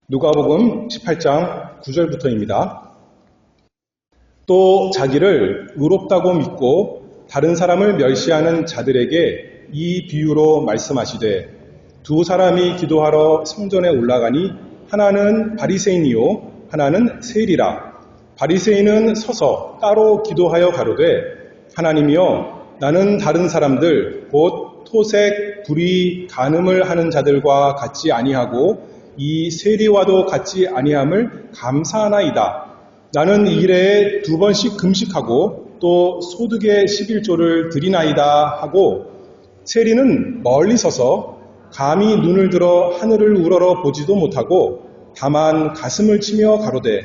누가복음 18장 9절부터입니다. 또 자기를 의롭다고 믿고 다른 사람을 멸시하는 자들에게 이 비유로 말씀하시되 두 사람이 기도하러 성전에 올라가니 하나는 바리새인이요 하나는 세리라. 바리새인은 서서 따로 기도하여 가로되 하나님이여 나는 다른 사람들 곧 토색, 불의, 간음을 하는 자들과 같지 아니하고 이 세리와도 같지 아니함을 감사하나이다. 나는 일에 2번씩 금식하고 또 소득의 11조를 드리나이다 하고 세리는 멀리 서서 감히 눈을 들어 하늘을 우러러 보지도 못하고 다만 가슴을 치며 가로되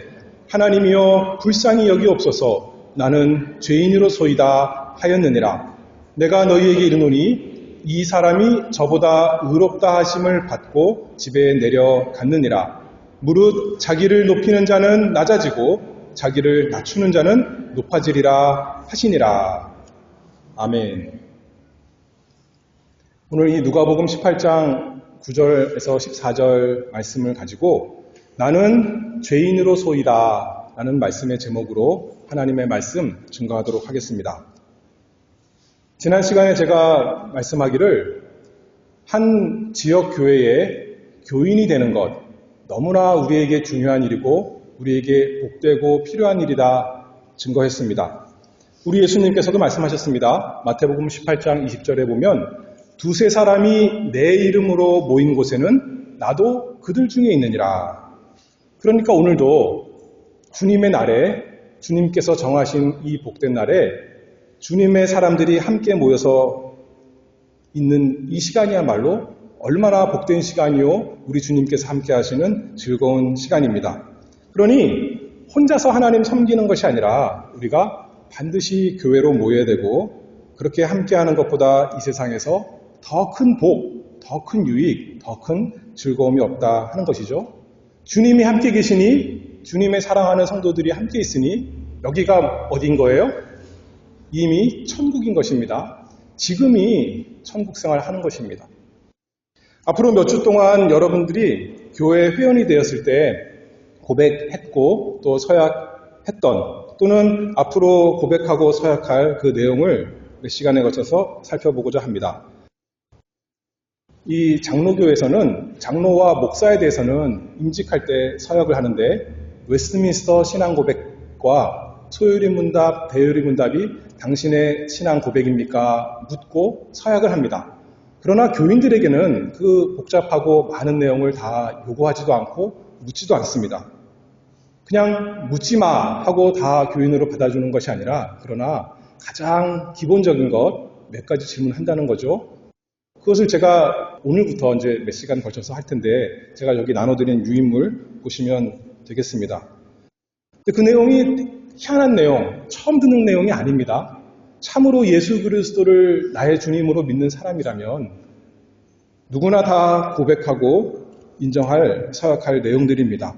하나님이여 불쌍히 여기옵소서 나는 죄인으로소이다 하였느니라. 내가 너희에게 이르노니 이 사람이 저보다 의롭다 하심을 받고 집에 내려갔느니라. 무릇 자기를 높이는 자는 낮아지고 자기를 낮추는 자는 높아지리라 하시니라. 아멘. 오늘 이 누가복음 18장 9절에서 14절 말씀을 가지고 나는 죄인으로소이다 라는 말씀의 제목으로 하나님의 말씀 증거하도록 하겠습니다. 지난 시간에 제가 말씀하기를 한 지역 교회의 교인이 되는 것 너무나 우리에게 중요한 일이고 우리에게 복되고 필요한 일이다 증거했습니다. 우리 예수님께서도 말씀하셨습니다. 마태복음 18장 20절에 보면 두세 사람이 내 이름으로 모인 곳에는 나도 그들 중에 있느니라. 그러니까 오늘도 주님의 날에 주님께서 정하신 이 복된 날에 주님의 사람들이 함께 모여서 있는 이 시간이야말로 얼마나 복된 시간이요 우리 주님께서 함께 하시는 즐거운 시간입니다. 그러니 혼자서 하나님 섬기는 것이 아니라 우리가 반드시 교회로 모여야 되고 그렇게 함께하는 것보다 이 세상에서 더 큰 복, 더 큰 유익, 더 큰 즐거움이 없다 하는 것이죠. 주님이 함께 계시니 주님의 사랑하는 성도들이 함께 있으니 여기가 어딘 거예요? 이미 천국인 것입니다. 지금이 천국 생활을 하는 것입니다. 앞으로 몇 주 동안 여러분들이 교회 회원이 되었을 때 고백했고 또 서약했던 또는 앞으로 고백하고 서약할 그 내용을 몇 시간에 거쳐서 살펴보고자 합니다. 이 장로교에서는 장로와 목사에 대해서는 임직할 때 서약을 하는데 웨스트민스터 신앙 고백과 소요리 문답, 대요리 문답이 당신의 신앙 고백입니까? 묻고 서약을 합니다. 그러나 교인들에게는 그 복잡하고 많은 내용을 다 요구하지도 않고 묻지도 않습니다. 그냥 묻지 마 하고 다 교인으로 받아주는 것이 아니라 그러나 가장 기본적인 것 몇 가지 질문한다는 거죠. 그것을 제가 오늘부터 이제 몇 시간 걸쳐서 할 텐데 제가 여기 나눠드린 유인물 보시면 되겠습니다. 근데 그 내용이 희한한 내용, 처음 듣는 내용이 아닙니다. 참으로 예수 그리스도를 나의 주님으로 믿는 사람이라면 누구나 다 고백하고 인정할, 서약할 내용들입니다.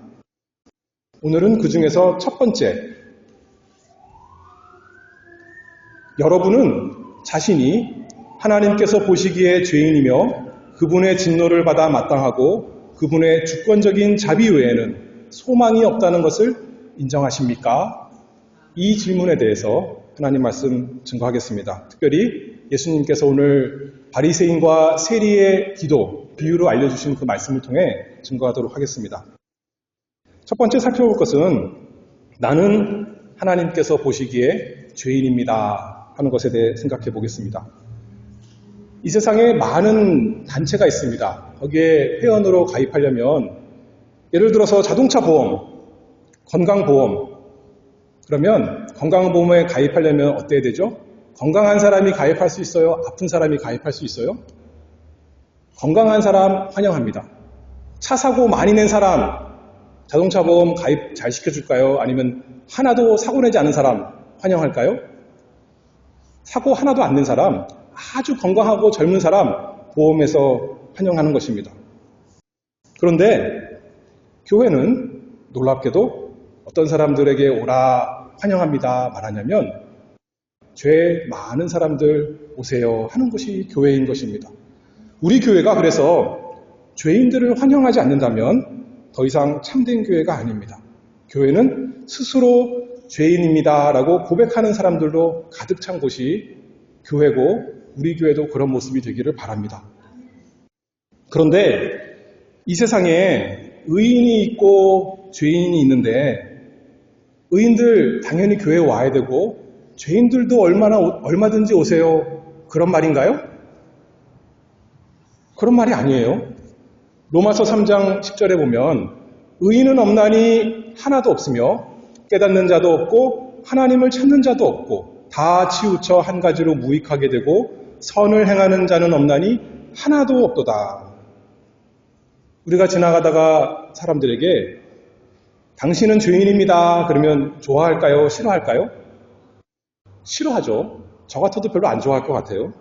오늘은 그 중에서 첫 번째, 여러분은 자신이 하나님께서 보시기에 죄인이며 그분의 진노를 받아 마땅하고 그분의 주권적인 자비 외에는 소망이 없다는 것을 인정하십니까? 이 질문에 대해서 하나님 말씀 증거하겠습니다. 특별히 예수님께서 오늘 바리새인과 세리의 기도, 비유로 알려주신 그 말씀을 통해 증거하도록 하겠습니다. 첫 번째 살펴볼 것은 나는 하나님께서 보시기에 죄인입니다 하는 것에 대해 생각해 보겠습니다. 이 세상에 많은 단체가 있습니다. 거기에 회원으로 가입하려면 예를 들어서 자동차 보험, 건강보험, 그러면 건강보험에 가입하려면 어때야 되죠? 건강한 사람이 가입할 수 있어요? 아픈 사람이 가입할 수 있어요? 건강한 사람 환영합니다. 차 사고 많이 낸 사람 자동차 보험 가입 잘 시켜줄까요? 아니면 하나도 사고 내지 않은 사람 환영할까요? 사고 하나도 안 낸 사람, 아주 건강하고 젊은 사람 보험에서 환영하는 것입니다. 그런데 교회는 놀랍게도 어떤 사람들에게 오라 환영합니다 말하냐면 죄 많은 사람들 오세요 하는 것이 교회인 것입니다. 우리 교회가 그래서 죄인들을 환영하지 않는다면 더 이상 참된 교회가 아닙니다. 교회는 스스로 죄인입니다 라고 고백하는 사람들로 가득 찬 곳이 교회고 우리 교회도 그런 모습이 되기를 바랍니다. 그런데 이 세상에 의인이 있고 죄인이 있는데 의인들 당연히 교회에 와야 되고 죄인들도 얼마든지 오세요. 그런 말인가요? 그런 말이 아니에요. 로마서 3장 10절에 보면 의인은 없나니 하나도 없으며 깨닫는 자도 없고 하나님을 찾는 자도 없고 다 치우쳐 한 가지로 무익하게 되고 선을 행하는 자는 없나니 하나도 없도다. 우리가 지나가다가 사람들에게 당신은 죄인입니다. 그러면 좋아할까요? 싫어할까요? 싫어하죠. 저 같아도 별로 안 좋아할 것 같아요.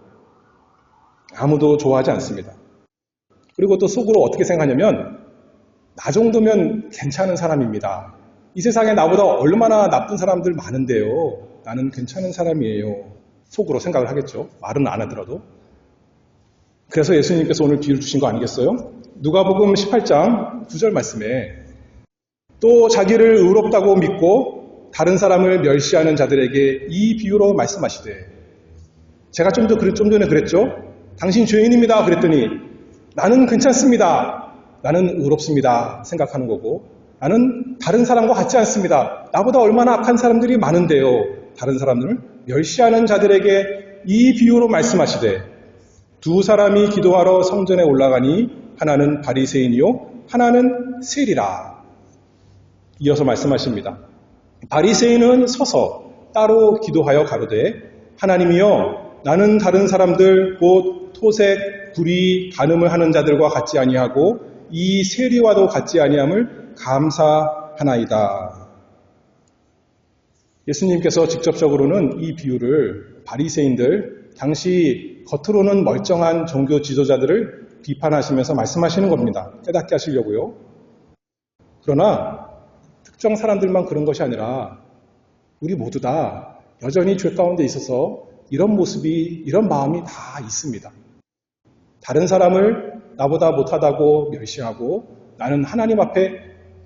아무도 좋아하지 않습니다. 그리고 또 속으로 어떻게 생각하냐면 나 정도면 괜찮은 사람입니다. 이 세상에 나보다 얼마나 나쁜 사람들 많은데요. 나는 괜찮은 사람이에요. 속으로 생각을 하겠죠. 말은 안 하더라도. 그래서 예수님께서 오늘 비유를 주신 거 아니겠어요? 누가복음 18장 9절 말씀에 또 자기를 의롭다고 믿고 다른 사람을 멸시하는 자들에게 이 비유로 말씀하시되 제가 좀 전에 그랬죠? 당신 죄인입니다. 그랬더니 나는 괜찮습니다. 나는 의롭습니다. 생각하는 거고 나는 다른 사람과 같지 않습니다. 나보다 얼마나 악한 사람들이 많은데요. 다른 사람들을 멸시하는 자들에게 이 비유로 말씀하시되 두 사람이 기도하러 성전에 올라가니 하나는 바리새인이요 하나는 세리라. 이어서 말씀하십니다. 바리새인은 서서 따로 기도하여 가로되 하나님이여 나는 다른 사람들 곧 토색, 구리, 간음을 하는 자들과 같지 아니하고 이 세리와도 같지 아니함을 감사하나이다. 예수님께서 직접적으로는 이 비유를 바리새인들, 당시 겉으로는 멀쩡한 종교 지도자들을 비판하시면서 말씀하시는 겁니다. 깨닫게 하시려고요. 그러나 특정 사람들만 그런 것이 아니라 우리 모두 다 여전히 죄 가운데 있어서 이런 모습이, 이런 마음이 다 있습니다. 다른 사람을 나보다 못하다고 멸시하고 나는 하나님 앞에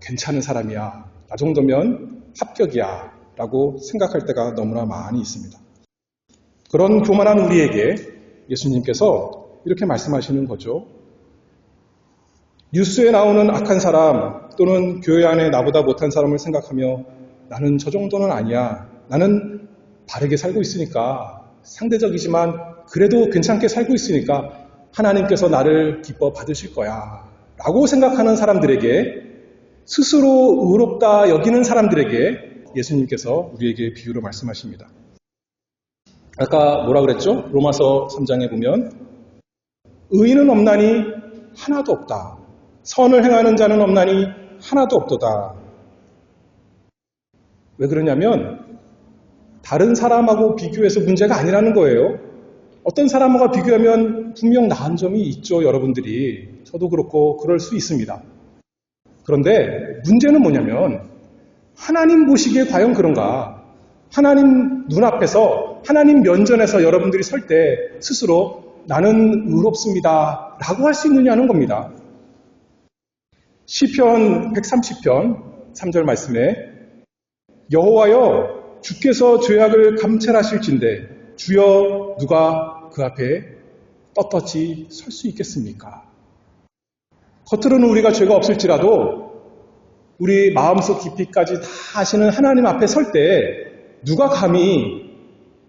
괜찮은 사람이야. 나 정도면 합격이야. 라고 생각할 때가 너무나 많이 있습니다. 그런 교만한 우리에게 예수님께서 이렇게 말씀하시는 거죠. 뉴스에 나오는 악한 사람 또는 교회 안에 나보다 못한 사람을 생각하며 나는 저 정도는 아니야. 나는 바르게 살고 있으니까 상대적이지만 그래도 괜찮게 살고 있으니까 하나님께서 나를 기뻐 받으실 거야. 라고 생각하는 사람들에게 스스로 의롭다 여기는 사람들에게 예수님께서 우리에게 비유로 말씀하십니다. 아까 뭐라 그랬죠? 로마서 3장에 보면 의인은 없나니 하나도 없다. 선을 행하는 자는 없나니 하나도 없도다. 왜 그러냐면 다른 사람하고 비교해서 문제가 아니라는 거예요. 어떤 사람과 비교하면 분명 나은 점이 있죠, 여러분들이. 저도 그렇고 그럴 수 있습니다. 그런데 문제는 뭐냐면 하나님 보시기에 과연 그런가? 하나님 눈앞에서 하나님 면전에서 여러분들이 설 때 스스로 나는 의롭습니다 라고 할 수 있느냐는 겁니다. 시편 130편 3절 말씀에 여호와여 주께서 죄악을 감찰하실진대 주여 누가 그 앞에 떳떳이 설 수 있겠습니까? 겉으로는 우리가 죄가 없을지라도 우리 마음속 깊이까지 다 아시는 하나님 앞에 설 때 누가 감히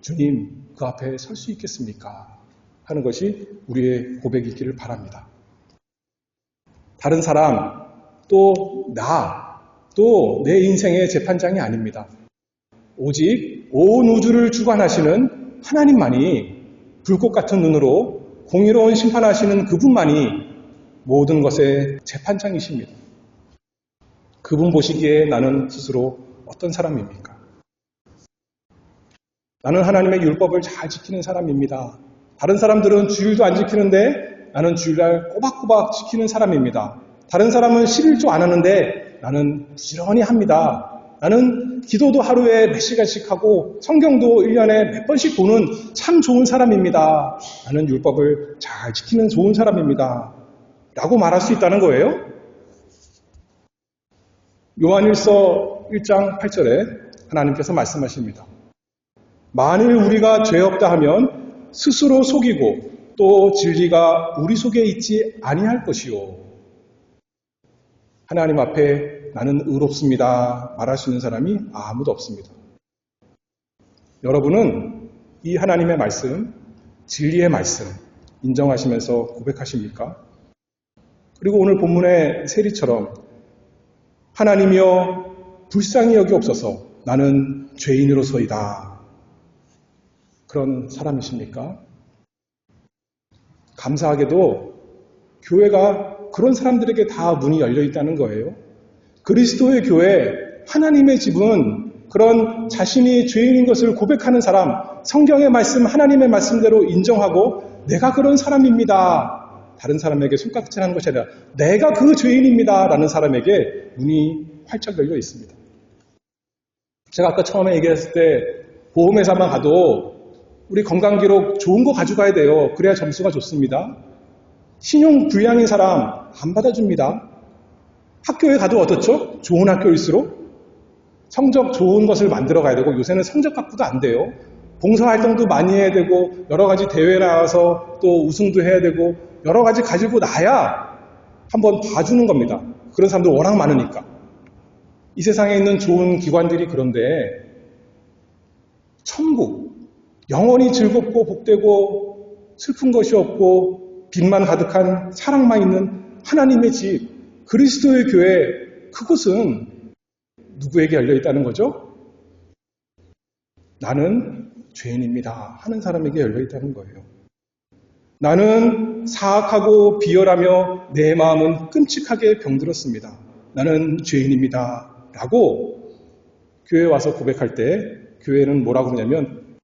주님 그 앞에 설 수 있겠습니까? 하는 것이 우리의 고백이 있기를 바랍니다. 다른 사람 또 나 또 내 인생의 재판장이 아닙니다. 오직 온 우주를 주관하시는 하나님만이 불꽃 같은 눈으로 공의로운 심판하시는 그분만이 모든 것의 재판장이십니다. 그분 보시기에 나는 스스로 어떤 사람입니까? 나는 하나님의 율법을 잘 지키는 사람입니다. 다른 사람들은 주일도 안 지키는데 나는 주일날 꼬박꼬박 지키는 사람입니다. 다른 사람은 11조 안 하는데 나는 부지런히 합니다. 나는 기도도 하루에 몇 시간씩 하고 성경도 1년에 몇 번씩 보는 참 좋은 사람입니다. 나는 율법을 잘 지키는 좋은 사람입니다. 라고 말할 수 있다는 거예요. 요한일서 1장 8절에 하나님께서 말씀하십니다. 만일 우리가 죄 없다 하면 스스로 속이고 또 진리가 우리 속에 있지 아니할 것이요. 하나님 앞에 나는 의롭습니다 말할 수 있는 사람이 아무도 없습니다. 여러분은 이 하나님의 말씀, 진리의 말씀 인정하시면서 고백하십니까? 그리고 오늘 본문의 세리처럼 하나님이여 불쌍히 여기옵소서 나는 죄인으로서이다. 그런 사람이십니까? 감사하게도 교회가 그런 사람들에게 다 문이 열려 있다는 거예요. 그리스도의 교회, 하나님의 집은 그런 자신이 죄인인 것을 고백하는 사람, 성경의 말씀, 하나님의 말씀대로 인정하고 내가 그런 사람입니다. 다른 사람에게 손가락질하는 것이 아니라 내가 그 죄인입니다. 라는 사람에게 문이 활짝 열려 있습니다. 제가 아까 처음에 얘기했을 때 보험회사만 가도 우리 건강기록 좋은 거 가져가야 돼요. 그래야 점수가 좋습니다. 신용 불량인 사람 안 받아줍니다. 학교에 가도 어떻죠? 좋은 학교일수록 성적 좋은 것을 만들어 가야 되고 요새는 성적 갖고도 안 돼요. 봉사활동도 많이 해야 되고 여러 가지 대회 나가서 또 우승도 해야 되고 여러 가지 가지고 나야 한번 봐주는 겁니다. 그런 사람들 워낙 많으니까. 이 세상에 있는 좋은 기관들이 그런데 천국, 영원히 즐겁고 복되고 슬픈 것이 없고 빛만 가득한 사랑만 있는 하나님의 집, 그리스도의 교회, 그곳은 누구에게 열려 있다는 거죠? 나는 죄인입니다 하는 사람에게 열려 있다는 거예요. 나는 사악하고 비열하며 내 마음은 끔찍하게 병들었습니다. 나는 죄인입니다 라고 교회에 와서 고백할 때 교회는 뭐라고 하냐면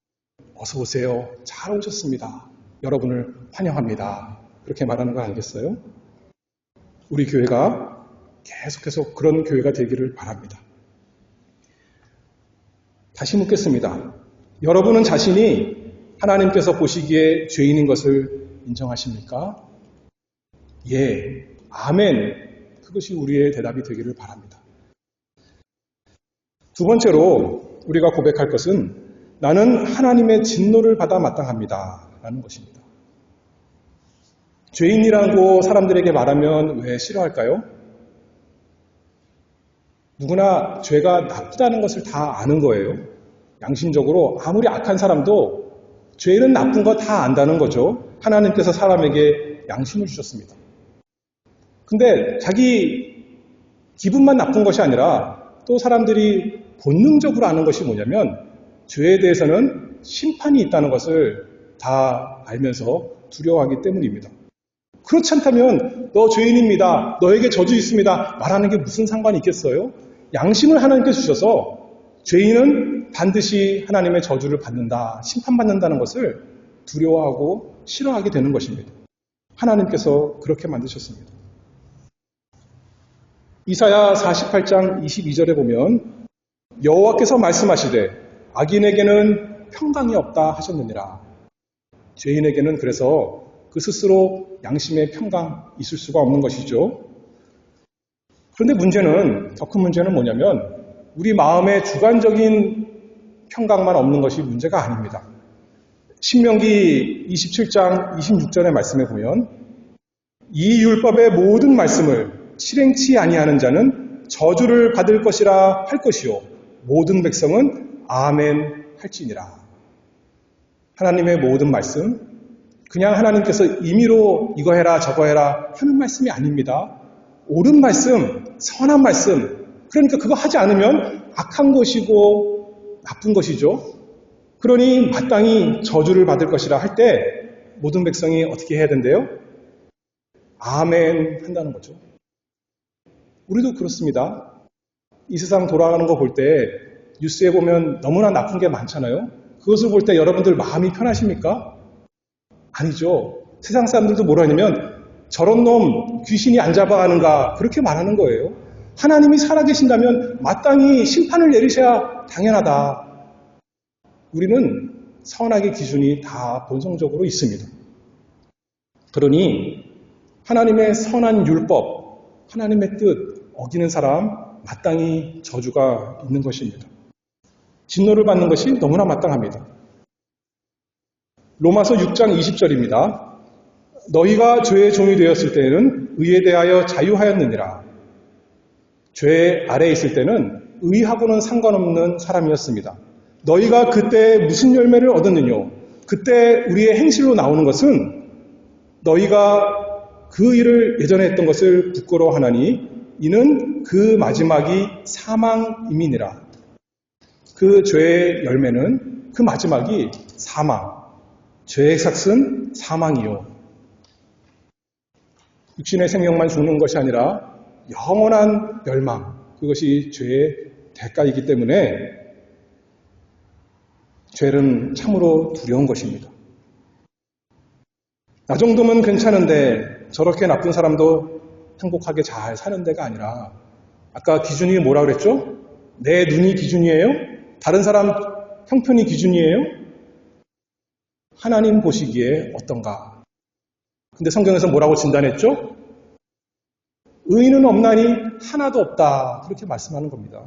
어서 오세요. 잘 오셨습니다. 여러분을 환영합니다. 그렇게 말하는 거 아니겠어요? 우리 교회가 계속해서 그런 교회가 되기를 바랍니다. 다시 묻겠습니다. 여러분은 자신이 하나님께서 보시기에 죄인인 것을 인정하십니까? 예, 아멘. 그것이 우리의 대답이 되기를 바랍니다. 두 번째로 우리가 고백할 것은 나는 하나님의 진노를 받아 마땅합니다 라는 것입니다. 죄인이라고 사람들에게 말하면 왜 싫어할까요? 누구나 죄가 나쁘다는 것을 다 아는 거예요. 양심적으로 아무리 악한 사람도 죄는 나쁜 거 다 안다는 거죠. 하나님께서 사람에게 양심을 주셨습니다. 근데 자기 기분만 나쁜 것이 아니라 또 사람들이 본능적으로 아는 것이 뭐냐면 죄에 대해서는 심판이 있다는 것을 다 알면서 두려워하기 때문입니다. 그렇지 않다면 너 죄인입니다. 너에게 저주 있습니다. 말하는 게 무슨 상관이 있겠어요? 양심을 하나님께 주셔서 죄인은 반드시 하나님의 저주를 받는다, 심판받는다는 것을 두려워하고 싫어하게 되는 것입니다. 하나님께서 그렇게 만드셨습니다. 이사야 48장 22절에 보면 여호와께서 말씀하시되 악인에게는 평강이 없다 하셨느니라. 죄인에게는 그래서 그 스스로 양심의 평강 있을 수가 없는 것이죠. 그런데 문제는, 더 큰 문제는 뭐냐면 우리 마음의 주관적인 평강만 없는 것이 문제가 아닙니다. 신명기 27장 26절의 말씀에 보면 이 율법의 모든 말씀을 실행치 아니하는 자는 저주를 받을 것이라 할 것이요 모든 백성은 아멘 할지니라. 하나님의 모든 말씀, 그냥 하나님께서 임의로 이거 해라 저거 해라 하는 말씀이 아닙니다. 옳은 말씀, 선한 말씀, 그러니까 그거 하지 않으면 악한 것이고 나쁜 것이죠. 그러니 마땅히 저주를 받을 것이라 할 때 모든 백성이 어떻게 해야 된대요? 아멘 한다는 거죠. 우리도 그렇습니다. 이 세상 돌아가는 거 볼 때 뉴스에 보면 너무나 나쁜 게 많잖아요. 그것을 볼 때 여러분들 마음이 편하십니까? 아니죠. 세상 사람들도 뭐라 하냐면 저런 놈 귀신이 안 잡아가는가 그렇게 말하는 거예요. 하나님이 살아계신다면 마땅히 심판을 내리셔야 당연하다. 우리는 선악의 기준이 다 본성적으로 있습니다. 그러니 하나님의 선한 율법, 하나님의 뜻 어기는 사람 마땅히 저주가 있는 것입니다. 진노를 받는 것이 너무나 마땅합니다. 로마서 6장 20절입니다. 너희가 죄의 종이 되었을 때에는 의에 대하여 자유하였느니라. 죄 아래에 있을 때는 의하고는 상관없는 사람이었습니다. 너희가 그때 무슨 열매를 얻었느냐? 그때 우리의 행실로 나오는 것은 너희가 그 일을 예전에 했던 것을 부끄러워하나니 이는 그 마지막이 사망임이니라. 그 죄의 열매는 그 마지막이 사망. 죄의 삭은 사망이요. 육신의 생명만 죽는 것이 아니라 영원한 멸망. 그것이 죄의 대가이기 때문에 죄는 참으로 두려운 것입니다. 나 정도면 괜찮은데 저렇게 나쁜 사람도 행복하게 잘 사는 데가 아니라 아까 기준이 뭐라 그랬죠? 내 눈이 기준이에요? 다른 사람 형편이 기준이에요? 하나님 보시기에 어떤가? 근데 성경에서 뭐라고 진단했죠? 의인은 없나니 하나도 없다. 그렇게 말씀하는 겁니다.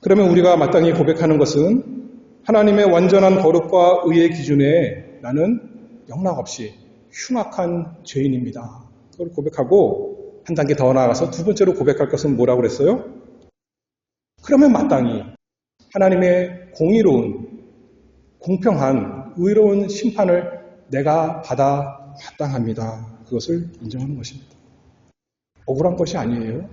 그러면 우리가 마땅히 고백하는 것은 하나님의 완전한 거룩과 의의 기준에 나는 영락없이 흉악한 죄인입니다. 그걸 고백하고 한 단계 더 나아가서 두 번째로 고백할 것은 뭐라고 그랬어요? 그러면 마땅히 하나님의 공의로운, 공평한, 의로운 심판을 내가 받아 마땅합니다. 그것을 인정하는 것입니다. 억울한 것이 아니에요.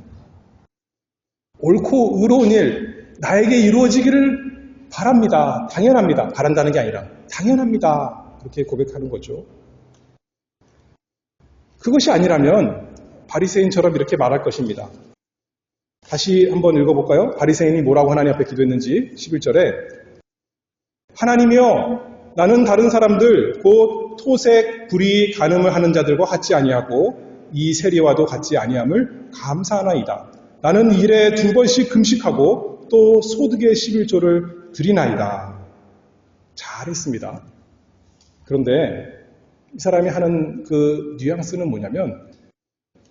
옳고 의로운 일, 나에게 이루어지기를 바랍니다. 당연합니다. 바란다는 게 아니라 당연합니다. 그렇게 고백하는 거죠. 그것이 아니라면 바리새인처럼 이렇게 말할 것입니다. 다시 한번 읽어볼까요? 바리새인이 뭐라고 하나님 앞에 기도했는지 11절에 하나님이여 나는 다른 사람들 곧 토색, 불의, 간음을 하는 자들과 같지 아니하고 이 세리와도 같지 아니함을 감사하나이다. 나는 일에 2번씩 금식하고 또 소득의 11조를 드리나이다. 잘했습니다. 그런데 이 사람이 하는 그 뉘앙스는 뭐냐면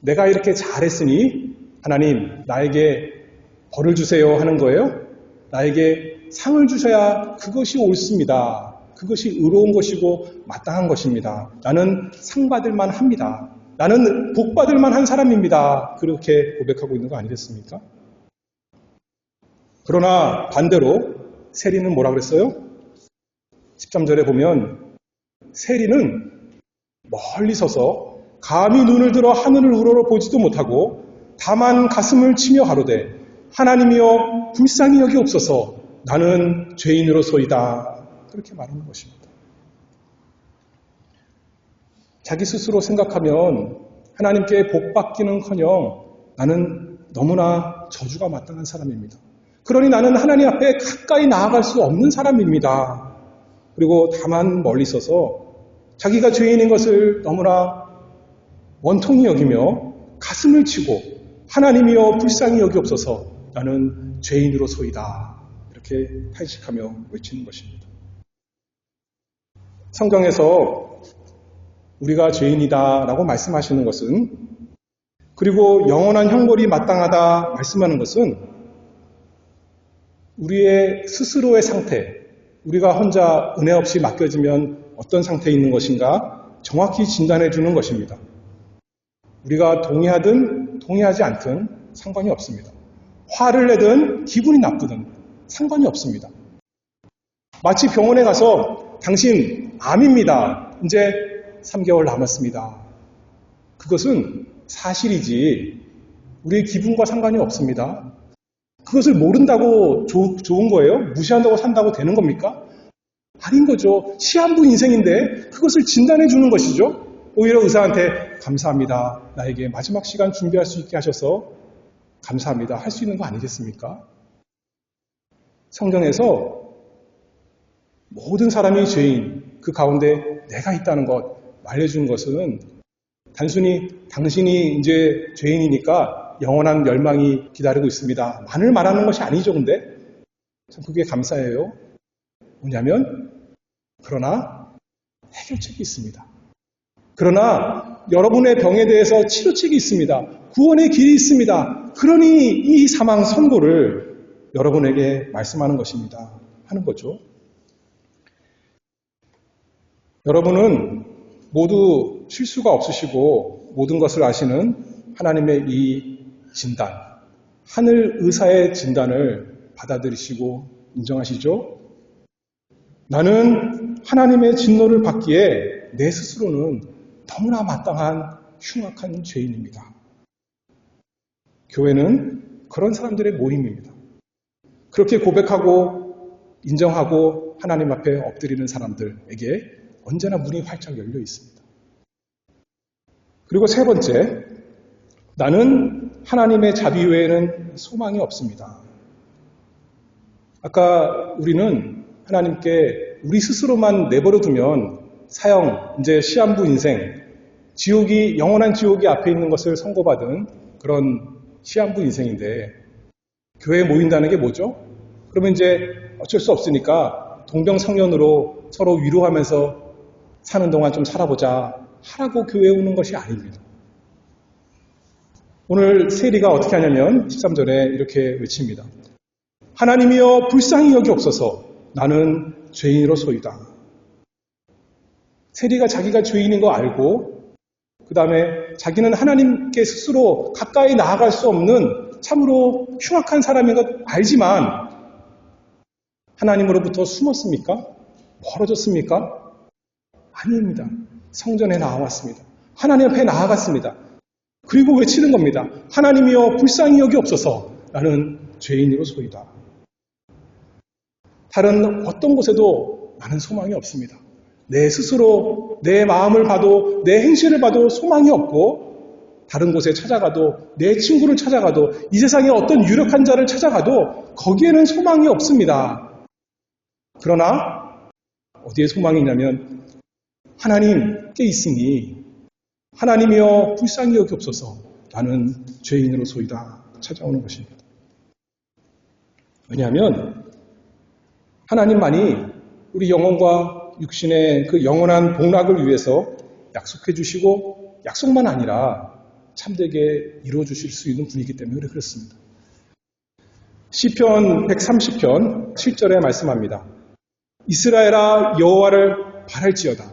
내가 이렇게 잘했으니 하나님 나에게 벌을 주세요 하는 거예요. 나에게 상을 주셔야 그것이 옳습니다. 그것이 의로운 것이고 마땅한 것입니다. 나는 상 받을 만합니다. 나는 복 받을 만한 사람입니다. 그렇게 고백하고 있는 거 아니겠습니까? 그러나 반대로 세리는 뭐라 그랬어요? 13절에 보면 세리는 멀리 서서 감히 눈을 들어 하늘을 우러러 보지도 못하고 다만 가슴을 치며 가로되 하나님이여 불쌍히 여기옵소서 나는 죄인으로소이다. 그렇게 말하는 것입니다. 자기 스스로 생각하면 하나님께 복 받기는커녕 나는 너무나 저주가 마땅한 사람입니다. 그러니 나는 하나님 앞에 가까이 나아갈 수 없는 사람입니다. 그리고 다만 멀리 서서 자기가 죄인인 것을 너무나 원통히 여기며 가슴을 치고 하나님이여 불쌍히 여기옵소서 나는 죄인으로소이다. 이렇게 탄식하며 외치는 것입니다. 성경에서 우리가 죄인이다라고 말씀하시는 것은 그리고 영원한 형벌이 마땅하다 말씀하는 것은 우리의 스스로의 상태, 우리가 혼자 은혜 없이 맡겨지면 어떤 상태에 있는 것인가 정확히 진단해 주는 것입니다. 우리가 동의하든 동의하지 않든 상관이 없습니다. 화를 내든 기분이 나쁘든 상관이 없습니다. 마치 병원에 가서 당신 암입니다. 이제 3개월 남았습니다. 그것은 사실이지 우리의 기분과 상관이 없습니다. 그것을 모른다고 좋은 거예요? 무시한다고 산다고 되는 겁니까? 아닌 거죠. 시한부 인생인데 그것을 진단해 주는 것이죠. 오히려 의사한테 감사합니다. 나에게 마지막 시간 준비할 수 있게 하셔서 감사합니다. 할 수 있는 거 아니겠습니까? 성경에서 모든 사람이 죄인, 그 가운데 내가 있다는 것 말해준 것은 단순히 당신이 이제 죄인이니까 영원한 멸망이 기다리고 있습니다. 만을 말하는 것이 아니죠, 근데. 참 그게 감사해요. 뭐냐면, 그러나 해결책이 있습니다. 그러나 여러분의 병에 대해서 치료책이 있습니다. 구원의 길이 있습니다. 그러니 이 사망 선고를 여러분에게 말씀하는 것입니다. 하는 거죠. 여러분은 모두 실수가 없으시고 모든 것을 아시는 하나님의 이 진단, 하늘 의사의 진단을 받아들이시고 인정하시죠? 나는 하나님의 진노를 받기에 내 스스로는 너무나 마땅한 흉악한 죄인입니다. 교회는 그런 사람들의 모임입니다. 그렇게 고백하고 인정하고 하나님 앞에 엎드리는 사람들에게 언제나 문이 활짝 열려 있습니다. 그리고 세 번째, 나는 하나님의 자비 외에는 소망이 없습니다. 아까 우리는 하나님께 우리 스스로만 내버려 두면 사형, 이제 시한부 인생, 지옥이, 영원한 지옥이 앞에 있는 것을 선고받은 그런 시한부 인생인데, 교회에 모인다는 게 뭐죠? 그러면 이제 어쩔 수 없으니까 동병상련으로 서로 위로하면서 사는 동안 좀 살아보자 하라고 교회에 오는 것이 아닙니다. 오늘 세리가 어떻게 하냐면 13절에 이렇게 외칩니다. 하나님이여 불쌍히 여기옵소서. 나는 죄인으로소이다. 세리가 자기가 죄인인 거 알고 그 다음에 자기는 하나님께 스스로 가까이 나아갈 수 없는 참으로 흉악한 사람인 것 알지만 하나님으로부터 숨었습니까? 멀어졌습니까? 아닙니다. 성전에 나왔습니다. 하나님 앞에 나아갔습니다. 그리고 외치는 겁니다. 하나님이여 불쌍히 여기옵소서. 나는 죄인으로소이다. 다른 어떤 곳에도 나는 소망이 없습니다. 내 스스로 내 마음을 봐도 내 행실을 봐도 소망이 없고 다른 곳에 찾아가도 내 친구를 찾아가도 이 세상에 어떤 유력한 자를 찾아가도 거기에는 소망이 없습니다. 그러나 어디에 소망이 있냐면 하나님께 있으니 하나님이여 불쌍히 여기옵소서. 나는 죄인으로소이다. 찾아오는 것입니다. 왜냐하면 하나님만이 우리 영혼과 육신의 그 영원한 복락을 위해서 약속해 주시고 약속만 아니라 참되게 이루어 주실 수 있는 분이기 때문에 그렇습니다. 시편 130편 7절에 말씀합니다. 이스라엘아 여호와를 바랄지어다.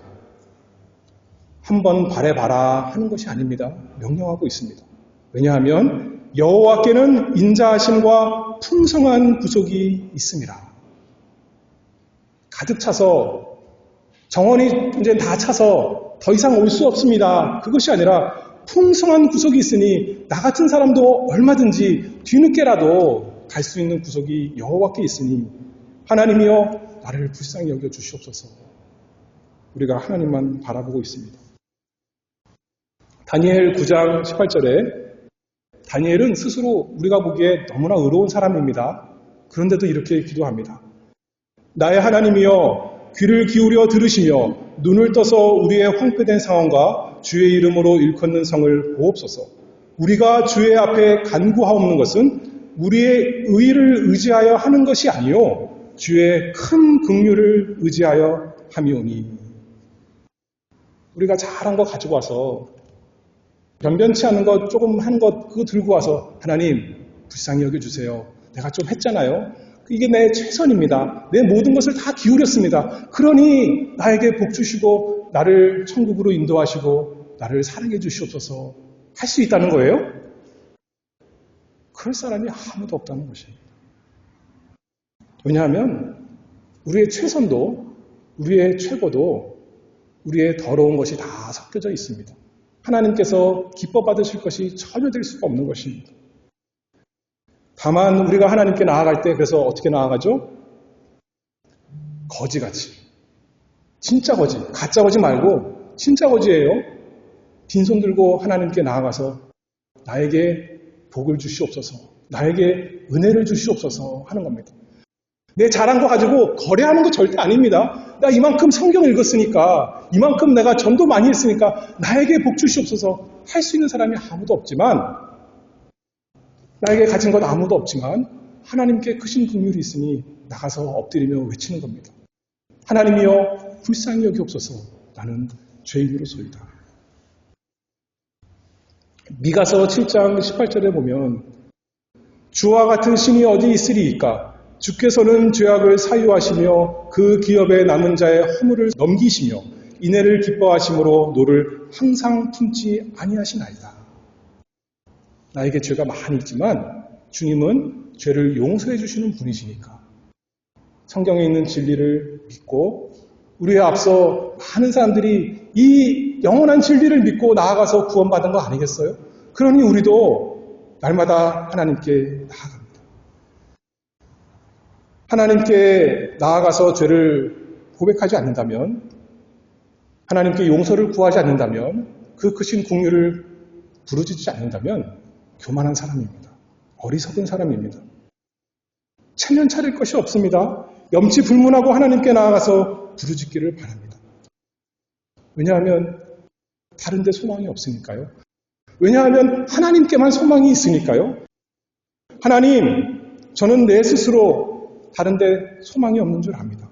한번 바라봐라 하는 것이 아닙니다. 명령하고 있습니다. 왜냐하면 여호와께는 인자하심과 풍성한 구속이 있습니다. 가득 차서 정원이 이제 다 차서 더 이상 올 수 없습니다. 그것이 아니라 풍성한 구속이 있으니 나 같은 사람도 얼마든지 뒤늦게라도 갈 수 있는 구속이 여호와께 있으니 하나님이여 나를 불쌍히 여겨 주시옵소서. 우리가 하나님만 바라보고 있습니다. 다니엘 9장 18절에 다니엘은 스스로 우리가 보기에 너무나 의로운 사람입니다. 그런데도 이렇게 기도합니다. 나의 하나님이여 귀를 기울여 들으시며 눈을 떠서 우리의 황폐된 상황과 주의 이름으로 일컫는 성을 보옵소서. 우리가 주의 앞에 간구하옵는 것은 우리의 의를 의지하여 하는 것이 아니요 주의 큰 긍휼을 의지하여 함이오니. 우리가 잘한 거 가지고 와서 변변치 않은 것 조금 한 것 그거 들고 와서 하나님 불쌍히 여겨주세요. 내가 좀 했잖아요. 이게 내 최선입니다. 내 모든 것을 다 기울였습니다. 그러니 나에게 복 주시고 나를 천국으로 인도하시고 나를 사랑해 주시옵소서 할 수 있다는 거예요? 그럴 사람이 아무도 없다는 것입니다. 왜냐하면 우리의 최선도 우리의 최고도 우리의 더러운 것이 다 섞여져 있습니다. 하나님께서 기뻐 받으실 것이 전혀 될 수가 없는 것입니다. 다만 우리가 하나님께 나아갈 때 그래서 어떻게 나아가죠? 거지같이. 진짜 거지. 가짜 거지 말고 진짜 거지예요. 빈손 들고 하나님께 나아가서 나에게 복을 주시옵소서. 나에게 은혜를 주시옵소서 하는 겁니다. 내 잘한 거 가지고 거래하는 거 절대 아닙니다. 나 이만큼 성경 읽었으니까 이만큼 내가 전도 많이 했으니까 나에게 복 주시옵소서 할 수 있는 사람이 아무도 없지만 나에게 가진 것 아무도 없지만 하나님께 크신 긍휼이 있으니 나가서 엎드리며 외치는 겁니다. 하나님이여 불쌍히 여기옵소서. 나는 죄인으로소이다. 미가서 7장 18절에 보면 주와 같은 신이 어디 있으리이까 주께서는 죄악을 사유하시며 그 기업에 남은 자의 허물을 넘기시며 인애를 기뻐하심으로 노를 항상 품지 아니하시나이다. 나에게 죄가 많이 있지만 주님은 죄를 용서해 주시는 분이시니까 성경에 있는 진리를 믿고 우리에 앞서 많은 사람들이 이 영원한 진리를 믿고 나아가서 구원받은 거 아니겠어요? 그러니 우리도 날마다 하나님께 나아갑니다. 하나님께 나아가서 죄를 고백하지 않는다면, 하나님께 용서를 구하지 않는다면, 그 크신 긍휼을 부르짖지 않는다면 교만한 사람입니다. 어리석은 사람입니다. 체면 차릴 것이 없습니다. 염치불문하고 하나님께 나아가서 부르짖기를 바랍니다. 왜냐하면 다른 데 소망이 없으니까요. 왜냐하면 하나님께만 소망이 있으니까요. 하나님, 저는 내 스스로 다른 데 소망이 없는 줄 압니다.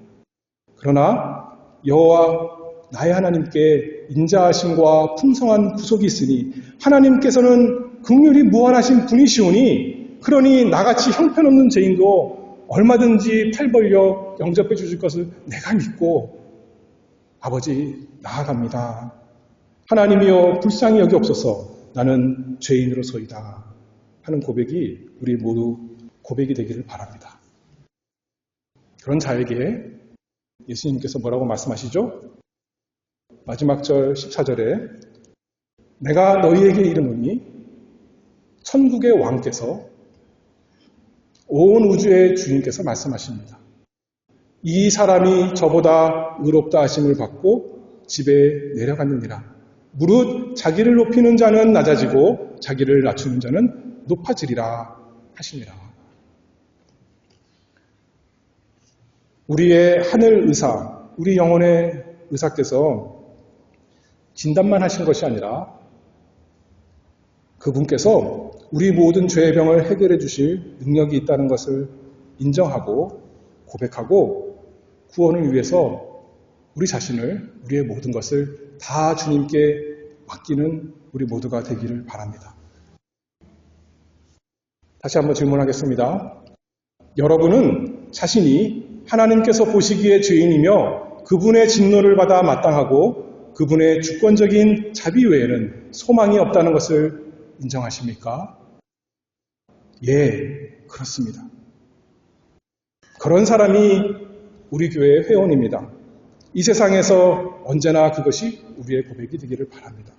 그러나 여호와 나의 하나님께 인자하심과 풍성한 구속이 있으니 하나님께서는 긍휼이 무한하신 분이시오니 그러니 나같이 형편없는 죄인도 얼마든지 팔 벌려 영접해 주실 것을 내가 믿고 아버지 나아갑니다. 하나님이여 불쌍히 여기옵소서. 나는 죄인으로서이다 하는 고백이 우리 모두 고백이 되기를 바랍니다. 그런 자에게 예수님께서 뭐라고 말씀하시죠? 마지막 절 14절에 내가 너희에게 이르노니 천국의 왕께서 온 우주의 주인께서 말씀하십니다. 이 사람이 저보다 의롭다 하심을 받고 집에 내려갔느니라. 무릇 자기를 높이는 자는 낮아지고 자기를 낮추는 자는 높아지리라 하시니라. 우리의 하늘 의사, 우리 영혼의 의사께서 진단만 하신 것이 아니라 그분께서 우리 모든 죄의 병을 해결해 주실 능력이 있다는 것을 인정하고 고백하고 구원을 위해서 우리 자신을, 우리의 모든 것을 다 주님께 맡기는 우리 모두가 되기를 바랍니다. 다시 한번 질문하겠습니다. 여러분은 자신이 하나님께서 보시기에 죄인이며 그분의 진노를 받아 마땅하고 그분의 주권적인 자비 외에는 소망이 없다는 것을 인정하십니까? 예, 그렇습니다. 그런 사람이 우리 교회의 회원입니다. 이 세상에서 언제나 그것이 우리의 고백이 되기를 바랍니다.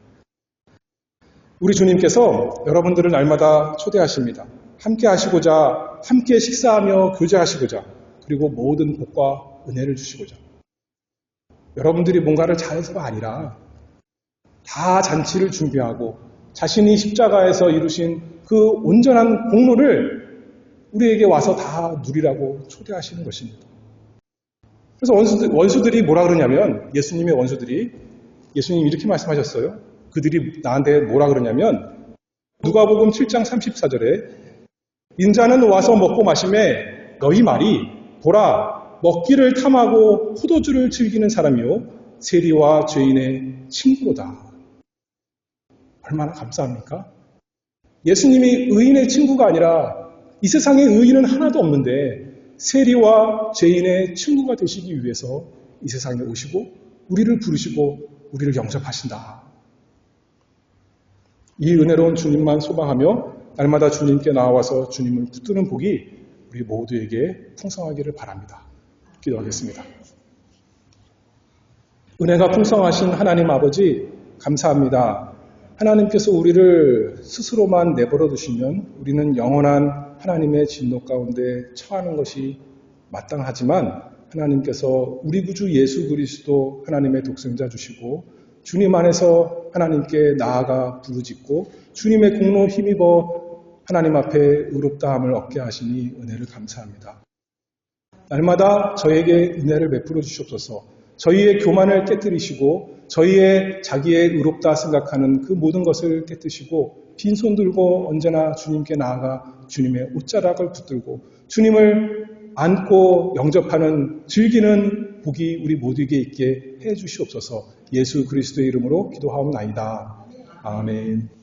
우리 주님께서 여러분들을 날마다 초대하십니다. 함께 하시고자, 함께 식사하며 교제하시고자, 그리고 모든 복과 은혜를 주시고자. 여러분들이 뭔가를 잘해서가 아니라 다 잔치를 준비하고 자신이 십자가에서 이루신 그 온전한 공로를 우리에게 와서 다 누리라고 초대하시는 것입니다. 그래서 원수들이 뭐라 그러냐면, 예수님의 원수들이, 예수님이 이렇게 말씀하셨어요. 그들이 나한테 뭐라 그러냐면, 누가복음 7장 34절에 인자는 와서 먹고 마심에 너희 말이 보라 먹기를 탐하고 포도주를 즐기는 사람이요 세리와 죄인의 친구로다. 얼마나 감사합니까? 예수님이 의인의 친구가 아니라 이 세상에 의인은 하나도 없는데 세리와 죄인의 친구가 되시기 위해서 이 세상에 오시고 우리를 부르시고 우리를 영접하신다. 이 은혜로운 주님만 소망하며 날마다 주님께 나와서 주님을 붙드는 복이 우리 모두에게 풍성하기를 바랍니다. 기도하겠습니다. 은혜가 풍성하신 하나님 아버지 감사합니다. 하나님께서 우리를 스스로만 내버려 두시면 우리는 영원한 하나님의 진노 가운데 처하는 것이 마땅하지만 하나님께서 우리 구주 예수 그리스도 하나님의 독생자 주시고 주님 안에서 하나님께 나아가 부르짖고 주님의 공로 힘입어 하나님 앞에 의롭다함을 얻게 하시니 은혜를 감사합니다. 날마다 저에게 은혜를 베풀어 주시옵소서. 저희의 교만을 깨뜨리시고 저희의 자기의 의롭다 생각하는 그 모든 것을 깨뜨리시고 빈손 들고 언제나 주님께 나아가 주님의 옷자락을 붙들고 주님을 안고 영접하는 즐기는 복이 우리 모두에게 있게 해 주시옵소서. 예수 그리스도의 이름으로 기도하옵나이다. 아멘.